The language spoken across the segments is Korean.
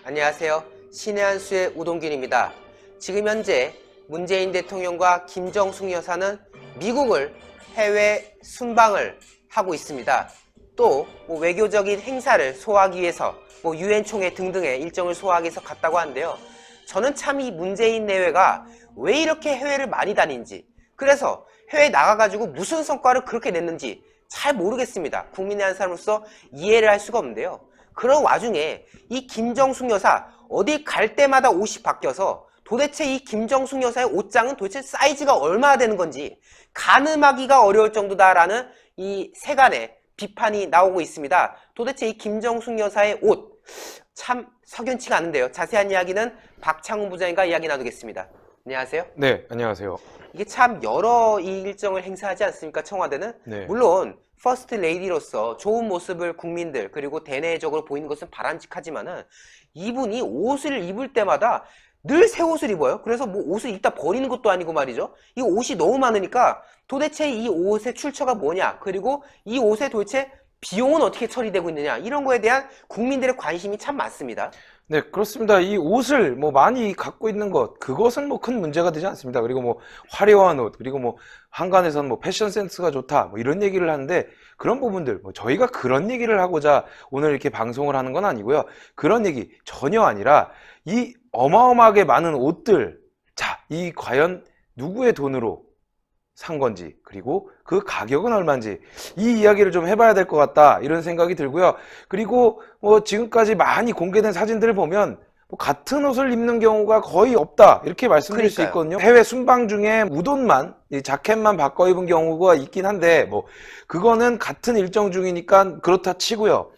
안녕하세요. 신의 한 수의 우동균입니다. 지금 현재 문재인 대통령과 김정숙 여사는 미국을 해외 순방을 하고 있습니다. 또 외교적인 행사를 소화하기 위해서 유엔 총회 등등의 일정을 소화하기 위해서 갔다고 하는데요. 저는 참 이 문재인 내외가 왜 이렇게 해외를 많이 다니는지, 그래서 해외에 나가가지고 무슨 성과를 그렇게 냈는지 잘 모르겠습니다. 국민의 한 사람으로서 이해를 할 수가 없는데요. 그런 와중에 이 김정숙 여사 어디 갈 때마다 옷이 바뀌어서 도대체 이 김정숙 여사의 옷장은 도대체 사이즈가 얼마나 되는 건지 가늠하기가 어려울 정도다라는 이 세간의 비판이 나오고 있습니다. 도대체 이 김정숙 여사의 옷 참 석연치가 않은데요. 자세한 이야기는 박창훈 부장님과 이야기 나누겠습니다. 안녕하세요. 네, 안녕하세요. 이게 참 여러 이 일정을 행사하지 않습니까? 청와대는? 네. 물론 퍼스트 레이디로서 좋은 모습을 국민들 그리고 대내적으로 보이는 것은 바람직하지만은 이분이 옷을 입을 때마다 늘 새 옷을 입어요. 그래서 옷을 입다 버리는 것도 아니고 말이죠. 이 옷이 너무 많으니까 도대체 이 옷의 출처가 뭐냐, 그리고 이 옷에 도대체 비용은 어떻게 처리되고 있느냐, 이런 거에 대한 국민들의 관심이 참 많습니다. 네, 그렇습니다. 이 옷을 많이 갖고 있는 것, 그것은 큰 문제가 되지 않습니다. 그리고 화려한 옷, 그리고 한간에서는 패션 센스가 좋다, 이런 얘기를 하는데, 그런 부분들, 저희가 그런 얘기를 하고자 오늘 이렇게 방송을 하는 건 아니고요. 그런 얘기 전혀 아니라, 이 어마어마하게 많은 옷들, 자, 이 과연 누구의 돈으로 산 건지, 그리고 그 가격은 얼마인지, 이 이야기를 좀 해봐야 될 것 같다, 이런 생각이 들고요. 그리고 지금까지 많이 공개된 사진들을 보면 같은 옷을 입는 경우가 거의 없다, 이렇게 말씀드릴 수 있거든요. 해외 순방 중에 웃옷만, 이 자켓만 바꿔 입은 경우가 있긴 한데 그거는 같은 일정 중이니까 그렇다 치고요.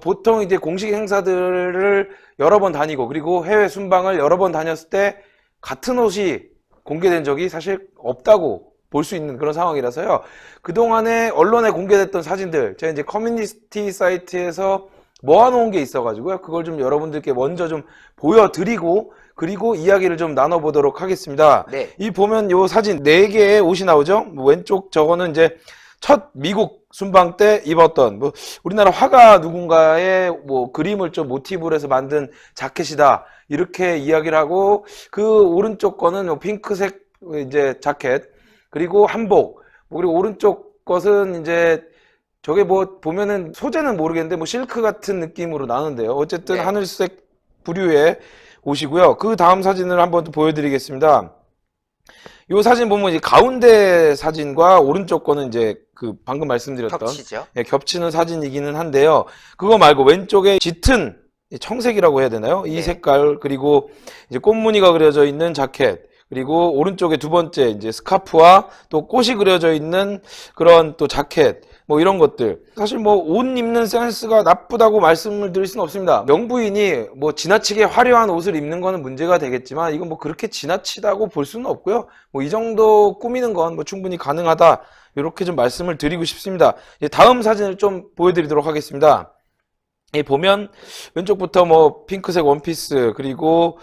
보통 이제 공식 행사들을 여러 번 다니고 그리고 해외 순방을 여러 번 다녔을 때 같은 옷이 공개된 적이 사실 없다고 볼 수 있는 그런 상황이라서요. 그동안에 언론에 공개됐던 사진들, 제가 이제 커뮤니티 사이트에서 모아놓은 게 있어가지고요. 그걸 좀 여러분들께 먼저 좀 보여드리고, 그리고 이야기를 좀 나눠보도록 하겠습니다. 네. 이 보면 요 사진 4개의 옷이 나오죠? 왼쪽 저거는 이제 첫 미국 순방 때 입었던, 우리나라 화가 누군가의 그림을 좀 모티브로 해서 만든 자켓이다, 이렇게 이야기를 하고, 그 오른쪽 거는 핑크색 이제 자켓, 그리고 한복, 그리고 오른쪽 것은 이제 저게 보면은 소재는 모르겠는데 실크 같은 느낌으로 나는데요. 어쨌든 네. 하늘색 부류의 옷이고요. 그 다음 사진을 한번 또 보여드리겠습니다. 이 사진 보면 이제 가운데 사진과 오른쪽 거는 이제 방금 말씀드렸던 겹치죠. 겹치는 사진이기는 한데요. 그거 말고 왼쪽에 짙은 청색이라고 해야 되나요? 이 색깔, 그리고 이제 꽃무늬가 그려져 있는 자켓, 그리고 오른쪽에 두 번째 이제 스카프와 또 꽃이 그려져 있는 그런 또 자켓, 이런 것들. 사실 옷 입는 센스가 나쁘다고 말씀을 드릴 수는 없습니다. 명부인이 지나치게 화려한 옷을 입는 거는 문제가 되겠지만 이건 그렇게 지나치다고 볼 수는 없고요. 이 정도 꾸미는 건 충분히 가능하다, 이렇게 좀 말씀을 드리고 싶습니다. 다음 사진을 좀 보여드리도록 하겠습니다. 보면 왼쪽부터 핑크색 원피스, 그리고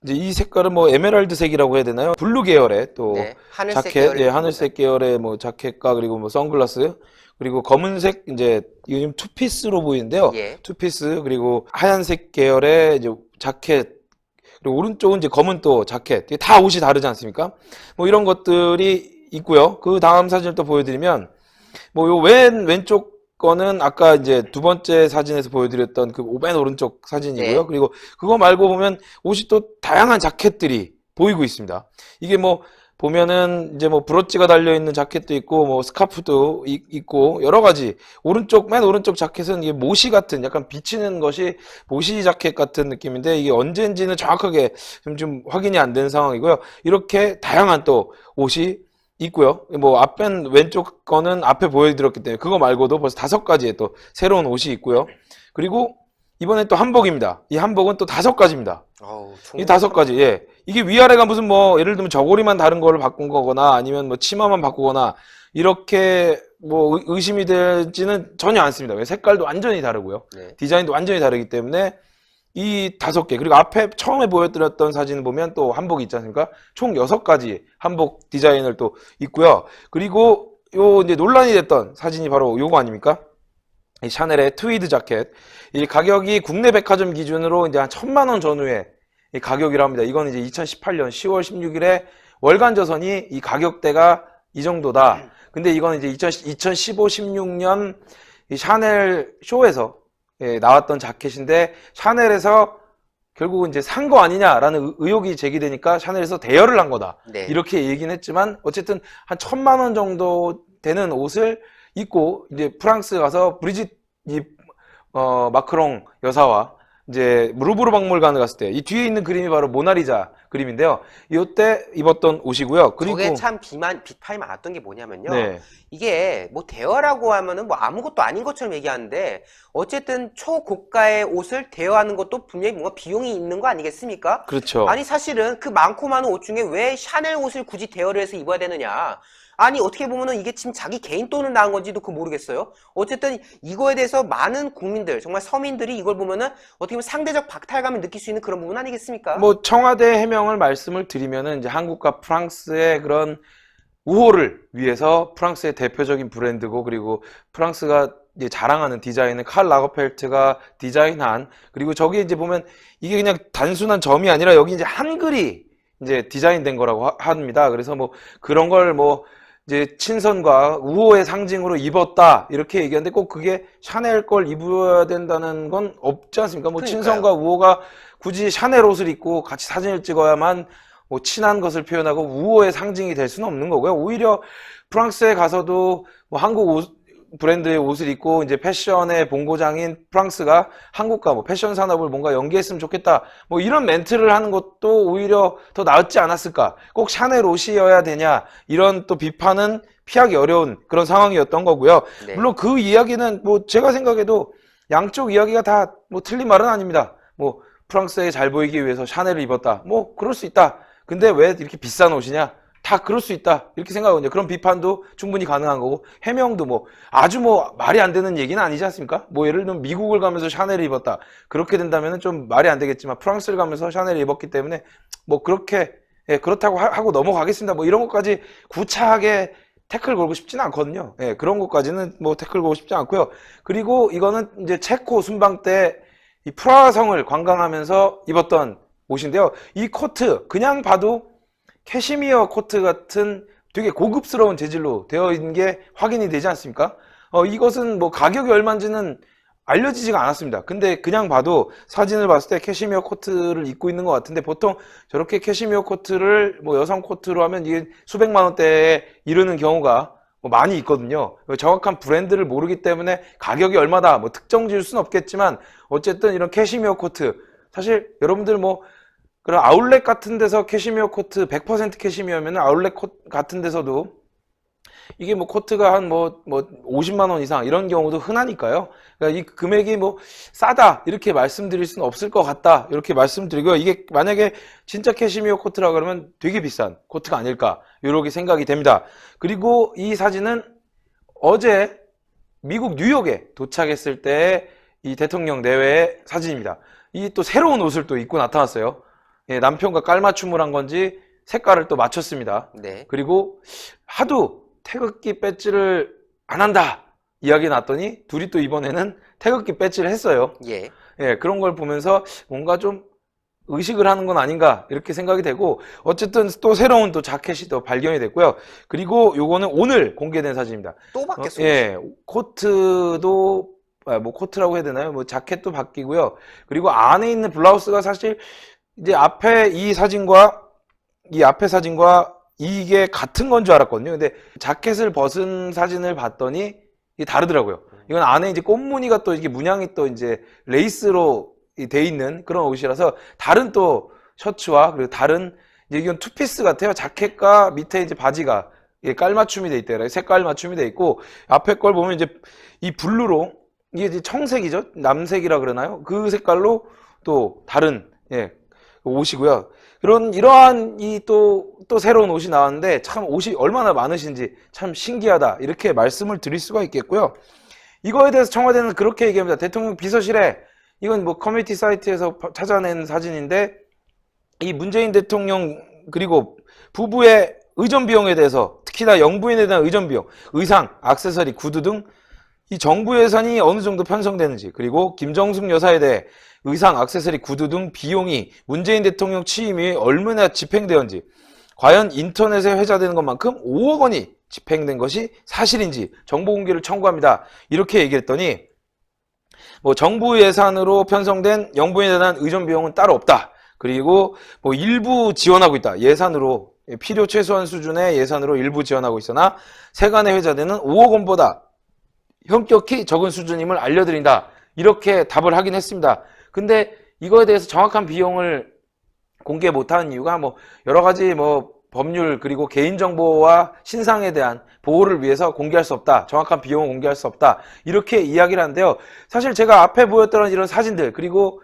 이제 이 색깔은 에메랄드색이라고 해야 되나요? 블루 계열의 또 하늘색 자켓, 하늘색 계열의 선글라스, 그리고 선글라스, 그리고 검은색 이제 이건 투피스로 보이는데요. 투피스, 그리고 하얀색 계열의 이제 자켓, 그리고 오른쪽은 이제 검은 또 자켓. 다 옷이 다르지 않습니까? 이런 것들이 있고요. 그 다음 사진을 또 보여드리면 요 왼쪽 거는 아까 이제 두 번째 사진에서 보여드렸던 맨 오른쪽 사진이고요. 그리고 그거 말고 보면 옷이 또 다양한 자켓들이 보이고 있습니다. 이게 보면은 이제 브로치가 달려있는 자켓도 있고 스카프도 있고 여러 가지. 맨 오른쪽 자켓은 이게 모시 같은, 약간 비치는 것이 모시 자켓 같은 느낌인데 이게 언제인지는 정확하게 좀 확인이 안 된 상황이고요. 이렇게 다양한 또 옷이 있고요. 앞엔 왼쪽 거는 앞에 보여드렸기 때문에 그거 말고도 벌써 5가지의 또 새로운 옷이 있고요. 그리고 이번엔 또 한복입니다. 이 한복은 또 5가지입니다. 이 5가지, 예. 이게 위아래가 무슨 예를 들면 저고리만 다른 거를 바꾼 거거나 아니면 치마만 바꾸거나 이렇게 의심이 되지는 전혀 않습니다. 왜? 색깔도 완전히 다르고요. 디자인도 완전히 다르기 때문에 이 5개, 그리고 앞에 처음에 보여드렸던 사진을 보면 또 한복이 있지 않습니까? 총 6가지 한복 디자인을 또 있고요. 그리고 이제 논란이 됐던 사진이 바로 요거 아닙니까? 이 샤넬의 트위드 자켓. 이 가격이 국내 백화점 기준으로 이제 한 1,000만 원 전후의 이 가격이라 합니다. 이건 이제 2018년 10월 16일에 월간 조선이 이 가격대가 이 정도다. 근데 이건 이제 2015, 16년 이 샤넬 쇼에서 나왔던 자켓인데 샤넬에서 결국은 이제 산 거 아니냐라는 의혹이 제기되니까 샤넬에서 대여를 한 거다. 네. 이렇게 얘기는 했지만 어쨌든 한 1,000만 원 정도 되는 옷을 입고 이제 프랑스 가서 브리짓 마크롱 여사와 이제 루브르 박물관을 갔을 때 이 뒤에 있는 그림이 바로 모나리자 그림인데요. 이때 입었던 옷이고요. 그리고 저게 참 비판이 많았던 게 뭐냐면요. 네. 이게 뭐 대여라고 하면은 뭐 아무것도 아닌 것처럼 얘기하는데 어쨌든 초고가의 옷을 대여하는 것도 분명히 뭔가 비용이 있는 거 아니겠습니까? 그렇죠. 아니 사실은 그 많고 많은 옷 중에 왜 샤넬 옷을 굳이 대여를 해서 입어야 되느냐? 아니 어떻게 보면은 이게 지금 자기 개인 돈을 나은 건지도 그 모르겠어요. 어쨌든 이거에 대해서 많은 국민들, 정말 서민들이 이걸 보면은 어떻게 보면 상대적 박탈감을 느낄 수 있는 그런 부분 아니겠습니까? 뭐 청와대 해명을 말씀을 드리면은 이제 한국과 프랑스의 그런 우호를 위해서 프랑스의 대표적인 브랜드고 그리고 프랑스가 이제 자랑하는 디자인은 칼 라거펠트가 디자인한 그리고 저기 이제 보면 이게 그냥 단순한 점이 아니라 여기 이제 한글이 이제 디자인된 거라고 합니다. 그래서 뭐 그런 걸 뭐 이제 친선과 우호의 상징으로 입었다 이렇게 얘기하는데 꼭 그게 샤넬 걸 입어야 된다는 건 없지 않습니까? 뭐 그러니까요. 친선과 우호가 굳이 샤넬 옷을 입고 같이 사진을 찍어야만 뭐 친한 것을 표현하고 우호의 상징이 될 수는 없는 거고요. 오히려 프랑스에 가서도 뭐 한국 브랜드의 옷을 입고 이제 패션의 본고장인 프랑스가 한국과 뭐 패션 산업을 뭔가 연계했으면 좋겠다. 뭐 이런 멘트를 하는 것도 오히려 더 낫지 않았을까. 꼭 샤넬 옷이어야 되냐. 이런 또 비판은 피하기 어려운 그런 상황이었던 거고요. 네. 물론 그 이야기는 뭐 제가 생각해도 양쪽 이야기가 다 뭐 틀린 말은 아닙니다. 뭐 프랑스에 잘 보이기 위해서 샤넬을 입었다. 뭐 그럴 수 있다. 근데 왜 이렇게 비싼 옷이냐? 다 그럴 수 있다. 이렇게 생각하거든요. 그런 비판도 충분히 가능한 거고 해명도 뭐 아주 뭐 말이 안 되는 얘기는 아니지 않습니까? 뭐 예를 들면 미국을 가면서 샤넬을 입었다. 그렇게 된다면 좀 말이 안 되겠지만 프랑스를 가면서 샤넬을 입었기 때문에 뭐 그렇게 그렇다고 하고 넘어가겠습니다. 뭐 이런 것까지 구차하게 태클 걸고 싶지는 않거든요. 그런 것까지는 뭐 태클 걸고 싶지 않고요. 그리고 이거는 이제 체코 순방 때 이 프라하성을 관광하면서 입었던 옷인데요. 이 코트 그냥 봐도 캐시미어 코트 같은 되게 고급스러운 재질로 되어 있는 게 확인이 되지 않습니까? 이것은 뭐 가격이 얼마인지는 알려지지가 않았습니다. 근데 그냥 봐도 사진을 봤을 때 캐시미어 코트를 입고 있는 것 같은데 보통 저렇게 캐시미어 코트를 뭐 여성 코트로 하면 이게 수백만 원대에 이르는 경우가 뭐 많이 있거든요. 정확한 브랜드를 모르기 때문에 가격이 얼마다 뭐 특정 지을 수는 없겠지만 어쨌든 이런 캐시미어 코트 사실 여러분들 뭐 그런 아울렛 같은 데서 캐시미어 코트 100% 캐시미어면 아울렛 같은 데서도 이게 뭐 코트가 한 뭐 50만 원 이상 이런 경우도 흔하니까요. 그러니까 이 금액이 뭐 싸다 이렇게 말씀드릴 수는 없을 것 같다 이렇게 말씀드리고요. 이게 만약에 진짜 캐시미어 코트라 그러면 되게 비싼 코트가 아닐까 이렇게 생각이 됩니다. 그리고 이 사진은 어제 미국 뉴욕에 도착했을 때 이 대통령 내외의 사진입니다. 이 또 새로운 옷을 또 입고 나타났어요. 남편과 깔맞춤을 한 건지 색깔을 또 맞췄습니다. 네. 그리고 하도 태극기 배지를 안 한다 이야기 났더니 둘이 또 이번에는 태극기 배지를 했어요. 예. 그런 걸 보면서 뭔가 좀 의식을 하는 건 아닌가 이렇게 생각이 되고 어쨌든 또 새로운 또 자켓이 또 발견이 됐고요. 그리고 요거는 오늘 공개된 사진입니다. 또 바뀌었어요. 코트도 뭐 코트라고 해야 되나요? 뭐 자켓도 바뀌고요. 그리고 안에 있는 블라우스가 사실 이제 앞에 이 사진과 이 앞에 사진과 이게 같은 건 줄 알았거든요. 근데 자켓을 벗은 사진을 봤더니 이게 다르더라고요. 이건 안에 이제 꽃무늬가 또 이게 문양이 또 이제 레이스로 돼 있는 그런 옷이라서 다른 또 셔츠와 그리고 다른 이제 이건 투피스 같아요. 자켓과 밑에 이제 바지가 깔맞춤이 돼 있대요. 색깔 맞춤이 돼 있고 앞에 걸 보면 이제 이 블루로 이게 이제 청색이죠. 남색이라 그러나요? 그 색깔로 또 다른 옷이고요. 이러한 또 새로운 옷이 나왔는데 참 옷이 얼마나 많으신지 참 신기하다 이렇게 말씀을 드릴 수가 있겠고요. 이거에 대해서 청와대는 그렇게 얘기합니다. 대통령 비서실에 이건 뭐 커뮤니티 사이트에서 찾아낸 사진인데 이 문재인 대통령 그리고 부부의 의전 비용에 대해서 특히나 영부인에 대한 의전 비용, 의상, 액세서리, 구두 등 이 정부 예산이 어느 정도 편성되는지, 그리고 김정숙 여사에 대해 의상, 액세서리, 구두 등 비용이 문재인 대통령 취임 이후에 얼마나 집행되었는지, 과연 인터넷에 회자되는 것만큼 5억 원이 집행된 것이 사실인지 정보 공개를 청구합니다. 이렇게 얘기했더니 뭐 정부 예산으로 편성된 영부인에 대한 의존 비용은 따로 없다. 그리고 뭐 일부 지원하고 있다. 예산으로 필요 최소한 수준의 예산으로 일부 지원하고 있으나 세간에 회자되는 5억 원보다 현격히 적은 수준임을 알려드린다. 이렇게 답을 하긴 했습니다. 근데 이거에 대해서 정확한 비용을 공개 못하는 이유가 뭐 여러 가지 뭐 법률 그리고 개인정보와 신상에 대한 보호를 위해서 공개할 수 없다. 정확한 비용을 공개할 수 없다. 이렇게 이야기를 하는데요. 사실 제가 앞에 보였던 이런 사진들 그리고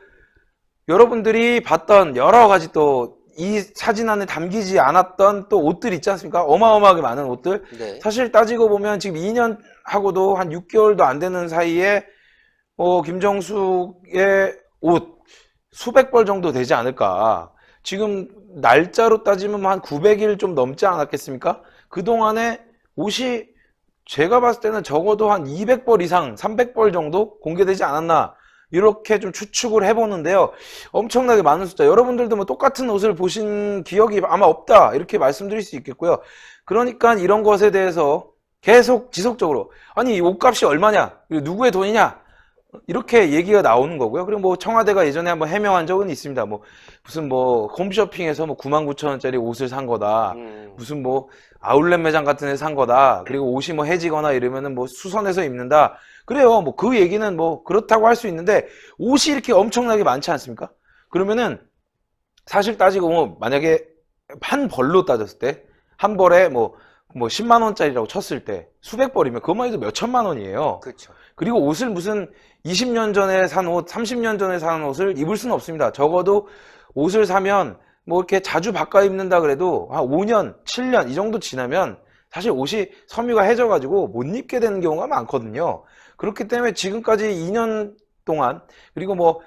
여러분들이 봤던 여러 가지 또 이 사진 안에 담기지 않았던 또 옷들 있지 않습니까? 어마어마하게 많은 옷들. 네. 사실 따지고 보면 지금 2년 하고도 한 6개월도 안 되는 사이에 김정숙의 옷 수백 벌 정도 되지 않을까. 지금 날짜로 따지면 한 900일 좀 넘지 않았겠습니까? 그동안에 옷이 제가 봤을 때는 적어도 한 200벌 이상, 300벌 정도 공개되지 않았나. 이렇게 좀 추측을 해보는데요. 엄청나게 많은 숫자. 여러분들도 뭐 똑같은 옷을 보신 기억이 아마 없다. 이렇게 말씀드릴 수 있겠고요. 그러니까 이런 것에 대해서 계속 지속적으로 아니 이 옷값이 얼마냐? 누구의 돈이냐? 이렇게 얘기가 나오는 거고요. 그리고 뭐 청와대가 예전에 한번 해명한 적은 있습니다. 뭐 무슨 뭐 홈쇼핑에서 뭐 99,000원짜리 옷을 산 거다. 무슨 뭐 아울렛 매장 같은 데 산 거다. 그리고 옷이 뭐 해지거나 이러면은 뭐 수선해서 입는다. 그래요. 뭐 그 얘기는 뭐 그렇다고 할 수 있는데 옷이 이렇게 엄청나게 많지 않습니까? 그러면은 사실 따지고 뭐 만약에 한 벌로 따졌을 때 한 벌에 뭐 10만 원짜리라고 쳤을 때 수백 벌이면 그것만 해도 몇 천만 원이에요. 그렇죠. 그리고 옷을 무슨 20년 전에 산 옷, 30년 전에 산 옷을 입을 수는 없습니다. 적어도 옷을 사면 뭐 이렇게 자주 바꿔 입는다 그래도 한 5년, 7년 이 정도 지나면 사실 옷이 섬유가 해져가지고 못 입게 되는 경우가 많거든요. 그렇기 때문에 지금까지 2년 동안 그리고 뭐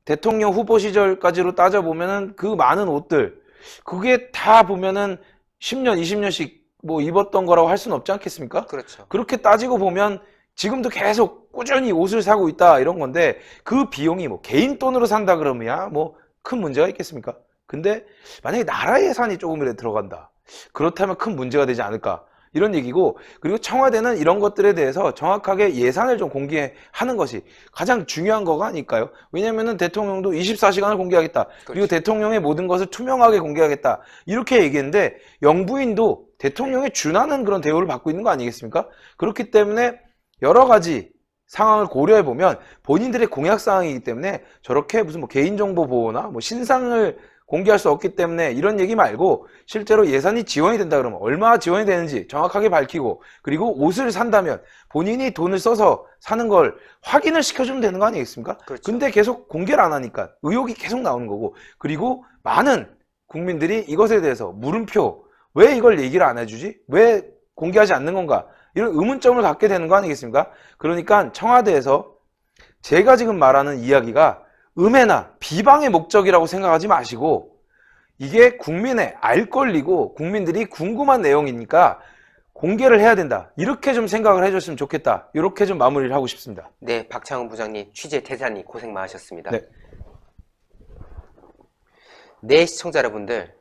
대통령 후보 시절까지로 따져보면은 그 많은 옷들 그게 다 보면은 10년, 20년씩 뭐 입었던 거라고 할 수는 없지 않겠습니까? 그렇죠. 그렇게 따지고 보면 지금도 계속 꾸준히 옷을 사고 있다 이런 건데 그 비용이 뭐 개인 돈으로 산다 그러면 뭐 큰 문제가 있겠습니까? 근데 만약에 나라 예산이 조금이라도 들어간다. 그렇다면 큰 문제가 되지 않을까. 이런 얘기고 그리고 청와대는 이런 것들에 대해서 정확하게 예산을 좀 공개하는 것이 가장 중요한 거가 아닐까요? 왜냐면은 대통령도 24시간을 공개하겠다. 그리고 대통령의 모든 것을 투명하게 공개하겠다. 이렇게 얘기했는데 영부인도 대통령에 준하는 그런 대우를 받고 있는 거 아니겠습니까? 그렇기 때문에 여러 가지 상황을 고려해 보면 본인들의 공약 사항이기 때문에 저렇게 무슨 뭐 개인정보 보호나 뭐 신상을 공개할 수 없기 때문에 이런 얘기 말고 실제로 예산이 지원이 된다 그러면 얼마 지원이 되는지 정확하게 밝히고 그리고 옷을 산다면 본인이 돈을 써서 사는 걸 확인을 시켜주면 되는 거 아니겠습니까? 그렇죠. 근데 계속 공개를 안 하니까 의혹이 계속 나오는 거고 그리고 많은 국민들이 이것에 대해서 물음표 왜 이걸 얘기를 안 해주지? 왜 공개하지 않는 건가? 이런 의문점을 갖게 되는 거 아니겠습니까? 그러니까 청와대에서 제가 지금 말하는 이야기가 음해나 비방의 목적이라고 생각하지 마시고 이게 국민의 알 권리고 국민들이 궁금한 내용이니까 공개를 해야 된다. 이렇게 좀 생각을 해줬으면 좋겠다. 이렇게 좀 마무리를 하고 싶습니다. 네, 박창훈 부장님, 취재 대사님 고생 많으셨습니다. 네. 네, 시청자 여러분들,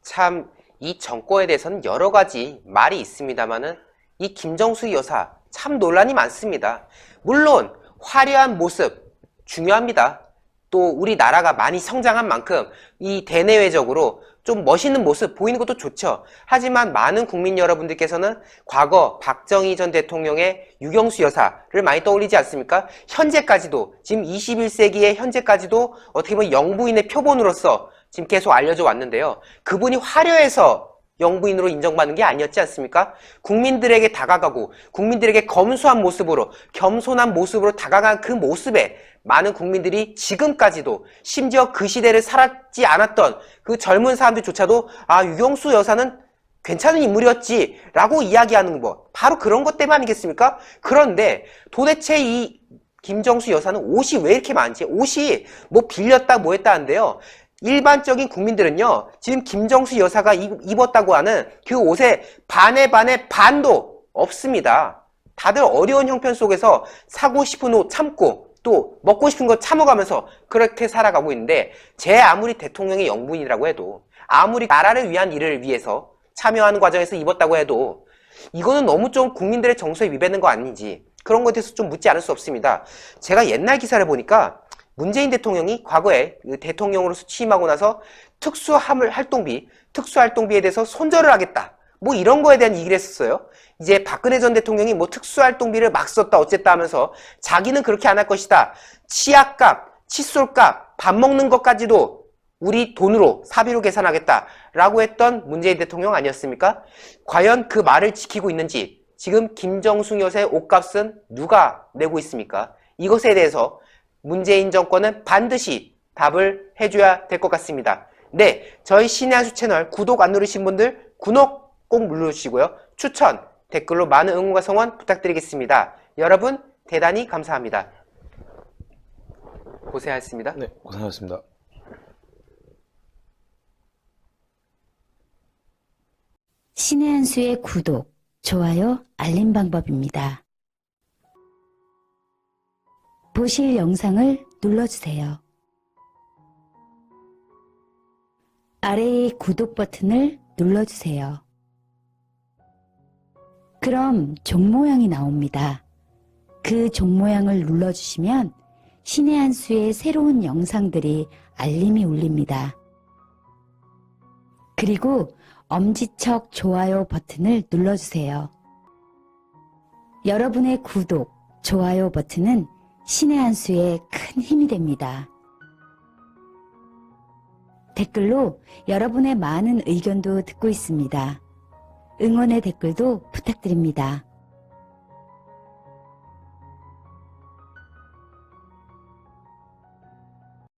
참 이 정권에 대해서는 여러 가지 말이 있습니다만은 이 김정숙 여사 참 논란이 많습니다. 물론 화려한 모습 중요합니다. 또 우리나라가 많이 성장한 만큼 이 대내외적으로 좀 멋있는 모습 보이는 것도 좋죠. 하지만 많은 국민 여러분들께서는 과거 박정희 전 대통령의 유경수 여사를 많이 떠올리지 않습니까? 현재까지도 지금 21세기의 현재까지도 어떻게 보면 영부인의 표본으로서 지금 계속 알려져 왔는데요. 그분이 화려해서 영부인으로 인정받는 게 아니었지 않습니까? 국민들에게 다가가고 국민들에게 검소한 모습으로 겸손한 모습으로 다가간 그 모습에 많은 국민들이 지금까지도 심지어 그 시대를 살았지 않았던 그 젊은 사람들조차도 아 유경수 여사는 괜찮은 인물이었지 라고 이야기하는 것 바로 그런 것 때문 아니겠습니까? 그런데 도대체 이 김정숙 여사는 옷이 왜 이렇게 많지? 옷이 뭐 빌렸다 뭐 했다 한데요. 일반적인 국민들은요, 지금 김정숙 여사가 입었다고 하는 그 옷의 반의 반도 없습니다. 다들 어려운 형편 속에서 사고 싶은 옷 참고 또 먹고 싶은 거 참아가면서 그렇게 살아가고 있는데, 제 아무리 대통령의 영부인이라고 해도, 아무리 나라를 위한 일을 위해서 참여하는 과정에서 입었다고 해도 이거는 너무 좀 국민들의 정서에 위배되는 거 아닌지, 그런 것에 대해서 좀 묻지 않을 수 없습니다. 제가 옛날 기사를 보니까 문재인 대통령이 과거에 대통령으로서 취임하고 나서 특수활동비에 대해서 손절을 하겠다, 뭐 이런 거에 대한 얘기를 했었어요. 이제 박근혜 전 대통령이 뭐 특수활동비를 막 썼다 어쨌다 하면서 자기는 그렇게 안 할 것이다, 치약값, 칫솔값, 밥 먹는 것까지도 우리 돈으로 사비로 계산하겠다 라고 했던 문재인 대통령 아니었습니까? 과연 그 말을 지키고 있는지, 지금 김정숙 여사의 옷값은 누가 내고 있습니까? 이것에 대해서 문재인 정권은 반드시 답을 해줘야 될 것 같습니다. 네, 저희 신의 한 수 채널 구독 안 누르신 분들 구독 꼭 눌러주시고요. 추천, 댓글로 많은 응원과 성원 부탁드리겠습니다. 여러분 대단히 감사합니다. 고생하셨습니다. 네, 고생하셨습니다. 신의 한 수의 구독, 좋아요, 알림 방법입니다. 보실 영상을 눌러주세요. 아래의 구독 버튼을 눌러주세요. 그럼 종 모양이 나옵니다. 그 종 모양을 눌러주시면 신의 한 수의 새로운 영상들이 알림이 울립니다. 그리고 엄지척 좋아요 버튼을 눌러주세요. 여러분의 구독, 좋아요 버튼은 신의 한 수에 큰 힘이 됩니다. 댓글로 여러분의 많은 의견도 듣고 있습니다. 응원의 댓글도 부탁드립니다.